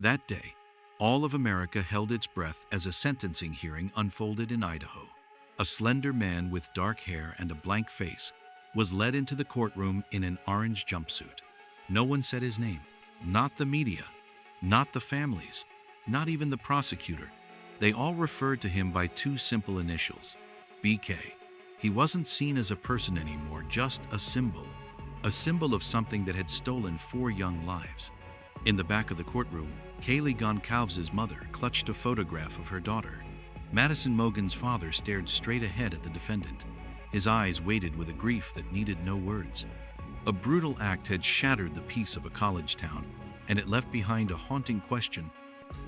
That day, all of America held its breath as a sentencing hearing unfolded in Idaho. A slender man with dark hair and a blank face was led into the courtroom in an orange jumpsuit. No one said his name, not the media, not the families, not even the prosecutor. They all referred to him by two simple initials, BK. He wasn't seen as a person anymore, just a symbol of something that had stolen 4 young lives. In the back of the courtroom, Kaylee Goncalves' mother clutched a photograph of her daughter. Madison Mogen's father stared straight ahead at the defendant, his eyes weighted with a grief that needed no words. A brutal act had shattered the peace of a college town, and it left behind a haunting question.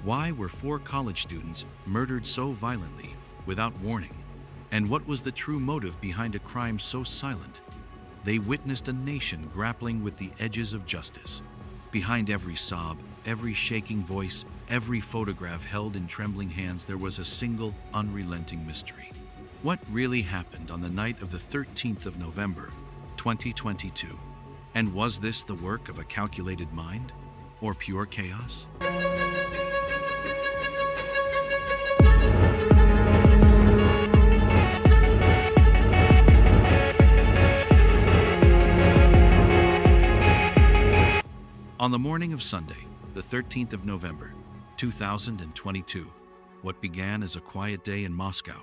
Why were 4 college students murdered so violently, without warning? And what was the true motive behind a crime so silent? They witnessed a nation grappling with the edges of justice. Behind every sob, every shaking voice, every photograph held in trembling hands, there was a single, unrelenting mystery. What really happened on the night of the 13th of November, 2022? And was this the work of a calculated mind, or pure chaos? On the morning of Sunday, the 13th of November, 2022, what began as a quiet day in Moscow,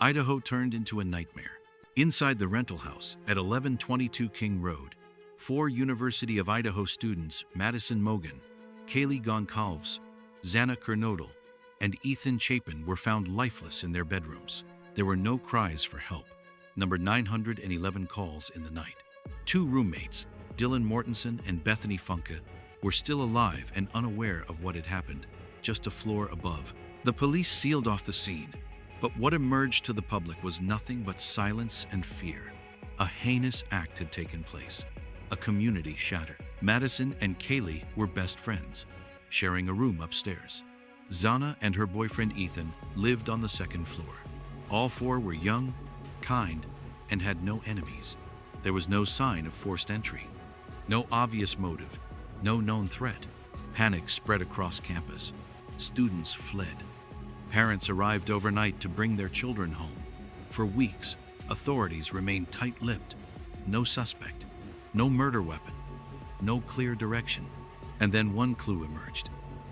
Idaho turned into a nightmare. Inside the rental house at 1122 King Road, 4 University of Idaho students, Madison Mogen, Kaylee Goncalves, Xana Kernodle, and Ethan Chapin, were found lifeless in their bedrooms. There were no cries for help. Number 911 calls in the night. 2 roommates, Dylan Mortensen and Bethany Funke, were still alive and unaware of what had happened, just a floor above. The police sealed off the scene, but what emerged to the public was nothing but silence and fear. A heinous act had taken place. A community shattered. Madison and Kaylee were best friends, sharing a room upstairs. Xana and her boyfriend Ethan lived on the 2nd floor. All 4 were young, kind, and had no enemies. There was no sign of forced entry, no obvious motive, no known threat. Panic spread across campus. Students fled. Parents arrived overnight to bring their children home. For weeks, authorities remained tight-lipped. No suspect, no murder weapon, no clear direction. And then one clue emerged.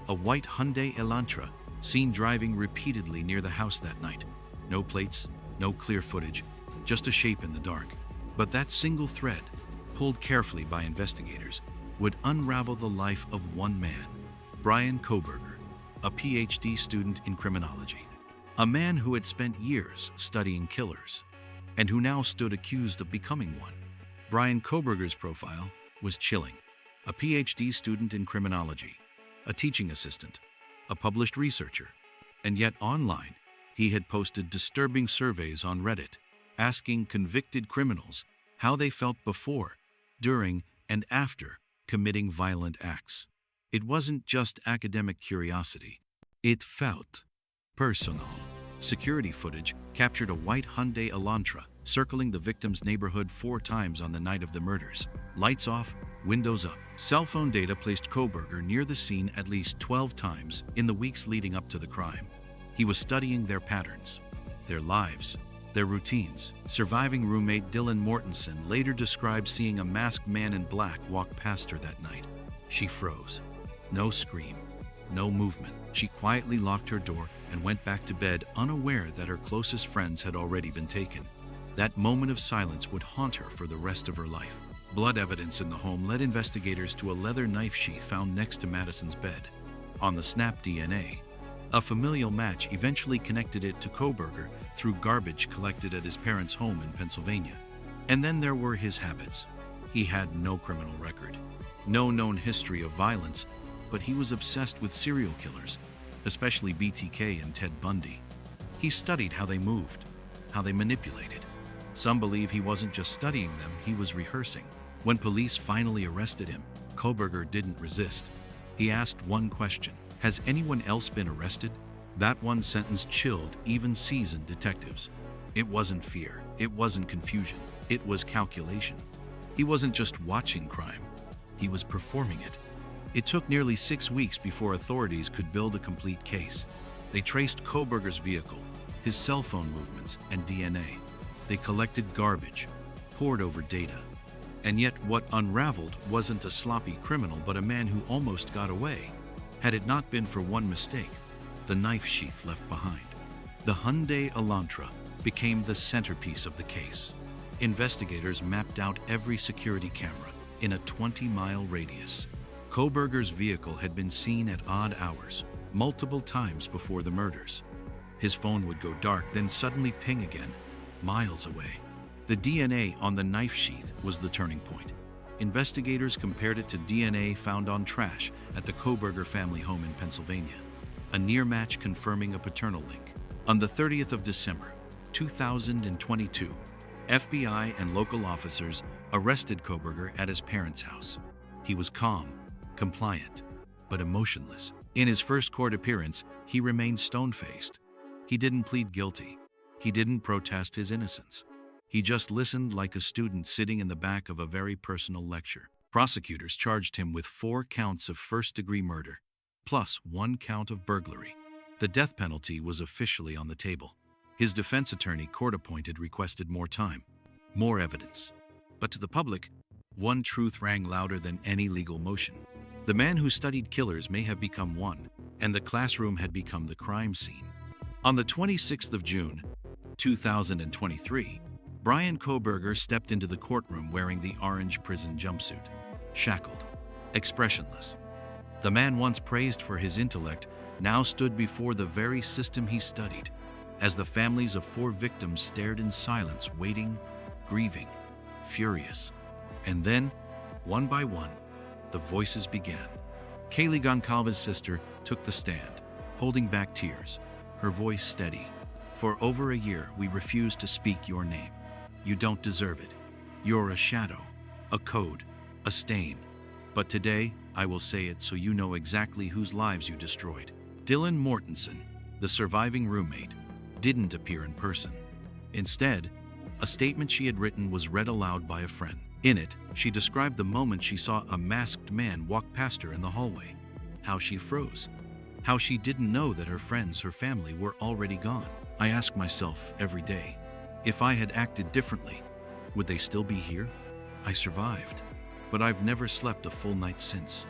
A white Hyundai Elantra, seen driving repeatedly near the house that night. No plates, no clear footage, just a shape in the dark. But that single thread, pulled carefully by investigators, would unravel the life of one man, Bryan Kohberger, a PhD student in criminology. A man who had spent years studying killers, and who now stood accused of becoming one. Bryan Kohberger's profile was chilling. A PhD student in criminology, a teaching assistant, a published researcher, and yet online, he had posted disturbing surveys on Reddit, asking convicted criminals how they felt before, during, and after committing violent acts. It wasn't just academic curiosity. It felt personal. Security footage captured a white Hyundai Elantra circling the victim's neighborhood 4 times on the night of the murders. Lights off, windows up. Cell phone data placed Kohberger near the scene at least 12 times in the weeks leading up to the crime. He was studying their patterns, their lives, their routines. Surviving roommate Dylan Mortensen later described seeing a masked man in black walk past her that night. She froze. No scream, no movement. She quietly locked her door and went back to bed, unaware that her closest friends had already been taken. That moment of silence would haunt her for the rest of her life. Blood evidence in the home led investigators to a leather knife sheath found next to Madison's bed. On the snap DNA, a familial match eventually connected it to Kohberger through garbage collected at his parents' home in Pennsylvania. And then there were his habits. He had no criminal record, no known history of violence, but he was obsessed with serial killers, especially BTK and Ted Bundy. He studied how they moved, how they manipulated. Some believe he wasn't just studying them, he was rehearsing. When police finally arrested him, Kohberger didn't resist. He asked one question: has anyone else been arrested? That one sentence chilled even seasoned detectives. It wasn't fear, it wasn't confusion, it was calculation. He wasn't just watching crime, he was performing it. It took nearly 6 weeks before authorities could build a complete case. They traced Kohberger's vehicle, his cell phone movements, and DNA. They collected garbage, pored over data. And yet what unraveled wasn't a sloppy criminal, but a man who almost got away. Had it not been for one mistake, the knife sheath left behind. The Hyundai Elantra became the centerpiece of the case. Investigators mapped out every security camera in a 20-mile radius. Kohberger's vehicle had been seen at odd hours, multiple times before the murders. His phone would go dark, then suddenly ping again, miles away. The DNA on the knife sheath was the turning point. Investigators compared it to DNA found on trash at the Kohberger family home in Pennsylvania, a near match confirming a paternal link. On the 30th of December, 2022, FBI and local officers arrested Kohberger at his parents' house. He was calm, compliant, but emotionless. In his first court appearance, he remained stone-faced. He didn't plead guilty. He didn't protest his innocence. He just listened like a student sitting in the back of a very personal lecture. Prosecutors charged him with 4 counts of first-degree murder, plus 1 count of burglary. The death penalty was officially on the table. His defense attorney, court-appointed, requested more time, more evidence. But to the public, one truth rang louder than any legal motion. The man who studied killers may have become one, and the classroom had become the crime scene. On the 26th of June, 2023, Bryan Kohberger stepped into the courtroom wearing the orange prison jumpsuit, shackled, expressionless. The man once praised for his intellect now stood before the very system he studied, as the families of 4 victims stared in silence, waiting, grieving, furious. And then, one by one, the voices began. Kaylee Goncalves' sister took the stand, holding back tears, her voice steady. "For over a year, we refused to speak your name. You don't deserve it. You're a shadow, a code, a stain. But today, I will say it so you know exactly whose lives you destroyed." Dylan Mortensen, the surviving roommate, didn't appear in person. Instead, a statement she had written was read aloud by a friend. In it, she described the moment she saw a masked man walk past her in the hallway, how she froze, how she didn't know that her friends, her family, were already gone. "I ask myself every day, if I had acted differently, would they still be here? I survived, but I've never slept a full night since."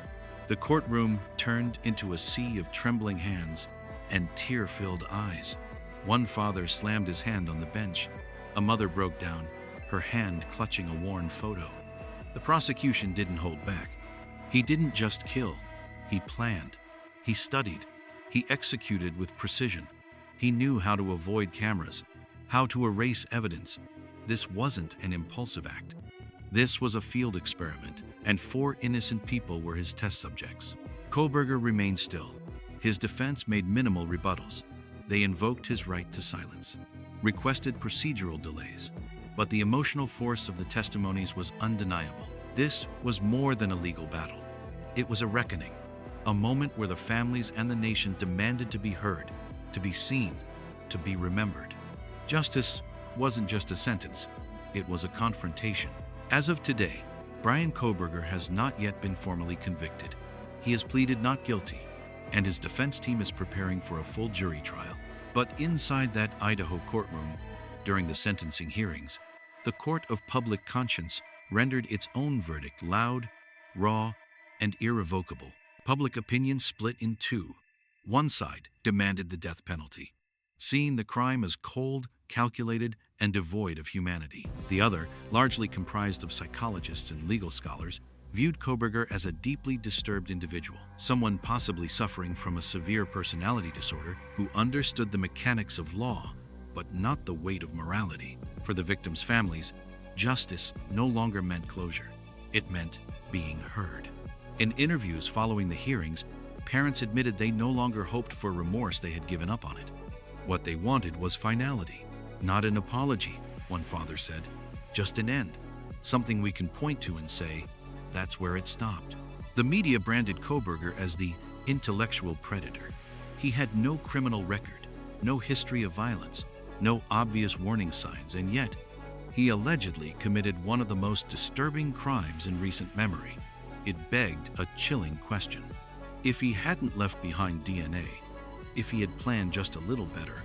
The courtroom turned into a sea of trembling hands and tear-filled eyes. One father slammed his hand on the bench. A mother broke down, her hand clutching a worn photo. The prosecution didn't hold back. He didn't just kill. He planned. He studied. He executed with precision. He knew how to avoid cameras, how to erase evidence. This wasn't an impulsive act. This was a field experiment, and 4 innocent people were his test subjects. Kohberger remained still. His defense made minimal rebuttals. They invoked his right to silence, requested procedural delays, but the emotional force of the testimonies was undeniable. This was more than a legal battle. It was a reckoning, a moment where the families and the nation demanded to be heard, to be seen, to be remembered. Justice wasn't just a sentence, it was a confrontation. As of today, Bryan Kohberger has not yet been formally convicted. He has pleaded not guilty, and his defense team is preparing for a full jury trial. But inside that Idaho courtroom, during the sentencing hearings, the court of public conscience rendered its own verdict loud, raw, and irrevocable. Public opinion split in 2. One side demanded the death penalty, seeing the crime as cold, calculated, and devoid of humanity. The other, largely comprised of psychologists and legal scholars, viewed Kohberger as a deeply disturbed individual, someone possibly suffering from a severe personality disorder who understood the mechanics of law, but not the weight of morality. For the victims' families, justice no longer meant closure. It meant being heard. In interviews following the hearings, parents admitted they no longer hoped for remorse, they had given up on it. What they wanted was finality. "Not an apology," one father said, "just an end. Something we can point to and say, that's where it stopped." The media branded Kohberger as the intellectual predator. He had no criminal record, no history of violence, no obvious warning signs, and yet he allegedly committed one of the most disturbing crimes in recent memory. it begged a chilling question. If he hadn't left behind DNA, if he had planned just a little better,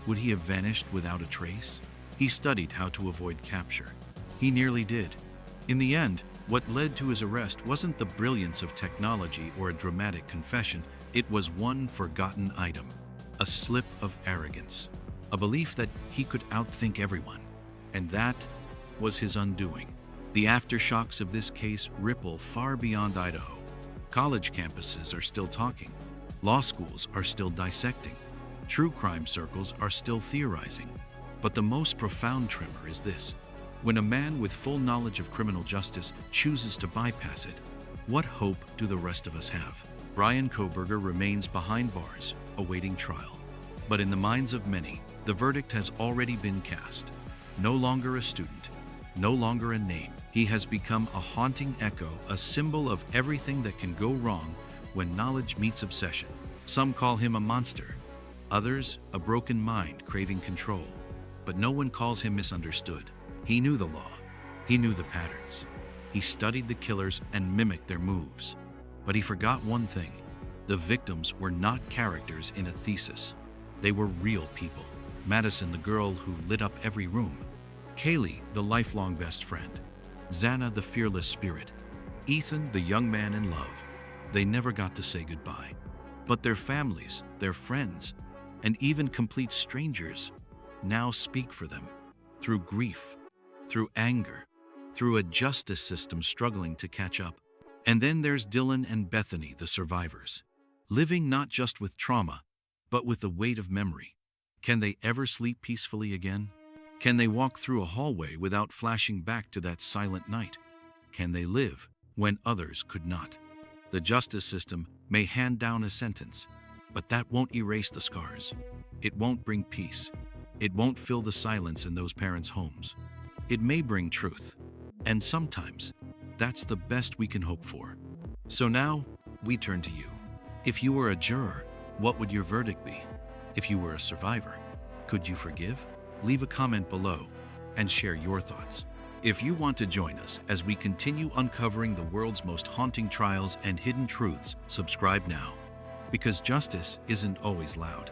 would he have vanished without a trace? He studied how to avoid capture. He nearly did. In the end, what led to his arrest wasn't the brilliance of technology or a dramatic confession, it was one forgotten item, a slip of arrogance, a belief that he could outthink everyone. And that was his undoing. The aftershocks of this case ripple far beyond Idaho. College campuses are still talking. Law schools are still dissecting. True crime circles are still theorizing. But the most profound tremor is this. When a man with full knowledge of criminal justice chooses to bypass it, what hope do the rest of us have? Bryan Kohberger remains behind bars, awaiting trial. But in the minds of many, the verdict has already been cast. No longer a student, no longer a name. He has become a haunting echo, a symbol of everything that can go wrong when knowledge meets obsession. Some call him a monster, others a broken mind craving control. But no one calls him misunderstood. He knew the law. He knew the patterns. He studied the killers and mimicked their moves. But he forgot one thing. The victims were not characters in a thesis. They were real people. Madison, the girl who lit up every room. Kaylee, the lifelong best friend. Xana, the fearless spirit. Ethan, the young man in love. They never got to say goodbye. But their families, their friends, and even complete strangers now speak for them. Through grief, through anger, through a justice system struggling to catch up. And then there's Dylan and Bethany, the survivors, living not just with trauma, but with the weight of memory. Can they ever sleep peacefully again? Can they walk through a hallway without flashing back to that silent night? Can they live when others could not? The justice system may hand down a sentence, but that won't erase the scars. It won't bring peace. It won't fill the silence in those parents' homes. It may bring truth, and sometimes that's the best we can hope for. So now, we turn to you. If you were a juror, what would your verdict be? If you were a survivor, could you forgive? Leave a comment below and share your thoughts. If you want to join us as we continue uncovering the world's most haunting trials and hidden truths, subscribe now. Because justice isn't always loud.